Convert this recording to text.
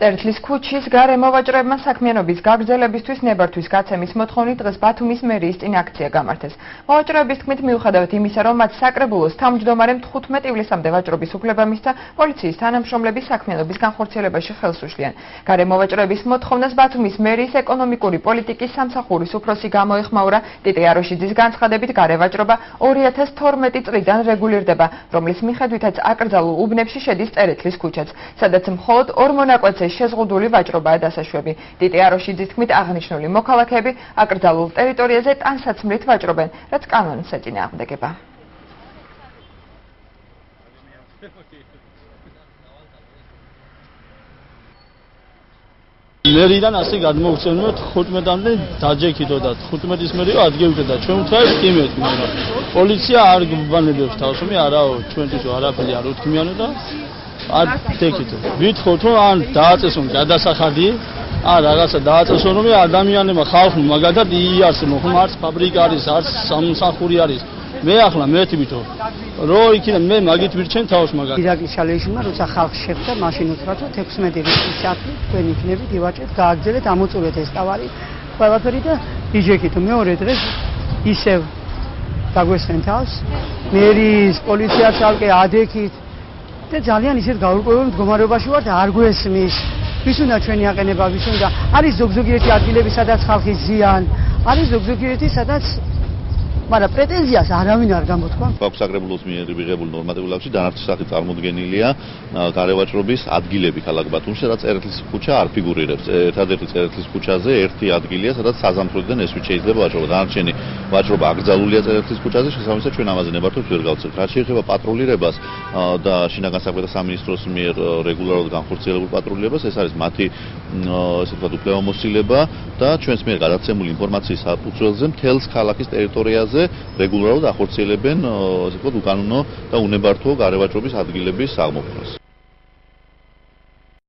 წერტლის ქუჩის გარემო ვაჭროებმა საქმიანობის გაგრძელებისთვის ნებართვის გაცემის მოთხოვნით დღეს ბათუმის მერიის წინ აქცია გამართეს. მოვაჭროების თქმით, მიუხედავად იმისა, რომ მათ საკრებულოს თავმჯდომარემ 15 ივლისამდე ვაჭრობის უფლება მისცა, პოლიციის თანამშრომლები საქმიანობის განხორციელებაში ხელს უშლიან. გარემო ვაჭროების მოთხოვნას ბათუმის მერიის ეკონომიკური პოლიტიკის სამსახურის უფროსი გამოეხმაურა. ტიტე აროშიძის განცხადებით, გარევაჭრობა 2012 წლიდან რეგულირდება, რომლის მიხედვითაც აკრძალულ უბნებში შედის წერტლის ქუჩაც, სადაც მხოლოდ 2 მონაკვეთზე შეზღუდული ვაჭრობაა დასაშვები. ტიტე აროშიძის თქმით, აღნიშნული მოქალაქეები აკრძალულ ტერიტორიაზე ტანსაცმლით ვაჭრობენ, რაც კანონს ეწინააღმდეგება. მერიდან ასე გადმოგცემთ 15-მდე დაჯექითო და 15-ის მერი ადგილზე და ჩვენ ვთქვით იმეთ, მაგრამ პოლიცია არ გვბანებებს თავს, მე არაო ჩვენთვის არაფერი არ უთქმიანო და არ დეკითო. ვითხოვთ რომ ან დააწესონ გადასახადი, ან რაღაცა დააწესონ რომ ადამიანებმა ხალხმა მაგათად იარსებონ, ხომ არც ფაბრიკა არის, არც სამსახური არის. მე ახლა მეთვითო რო იქიდან მე მაგით მირჩენ თავს მაგათ. ირაკლი შალეიშვილმა როცა ხალხს შეხვდა, მაშინ უთხრა რომ 16 რიცხვი საათი თქვენ იქნებით ივაჭრეთ, გააგრძელეთ, ამოწურეთ ეს ტავარი, ყველაფერი და იჯექით. მეორე დღეს ისევ დაგვესვენ თავს, მერის პოლიციაც ალკე ადექით და ძალიან ისეთ გაურკვეველ მდგომარეობაში ვართ, არ გვესმის. ვის უნდა ჩვენი აყენება, ვის უნდა? არის ზოგიერთი ადგილები, სადაც ხალხის ზიან, არის ზოგიერთი, სადაც მაგრამ პრეტენზიას არავინ არ გამოთქვა. საკრებულოს მიერ მიღებულ ნორმატიულ აქტში დანარჩენი სახით წარმოდგენილია გარევაჭრობის ადგილები ქალაქ ბათუმში, სადაც წერტლის ქუჩა არ ფიგურირებს. ერთადერთი წერტლის ქუჩაზე ერთი ადგილია, სადაც საზამთროდან ესვით შეიძლება ვაჭრობა. დანარჩენი ვაჭრობა აკრძალულია წერტლის ქუჩაზე, შესაბამისად ჩვენ ამაზე ნებართვებს ვერ გავცემთ. რაც შეეხება პატრულირებას და შინაგან საქმეთა სამინისტროს მიერ რეგულარულად განხორციელებულ პატრულირებას, ეს არის მათი ესე ვთქვათ უფლებამოსილება და ჩვენს მიერ გადაცემული ინფორმაციის საფუძველზე მთელს ქალაქის ტერიტორიაზე რეგულარულად ახორციელებენ, ასე ვთქვათ, უკანონო და უნებართვო გარევაჭრობის ადგილების აღმოფხვრას.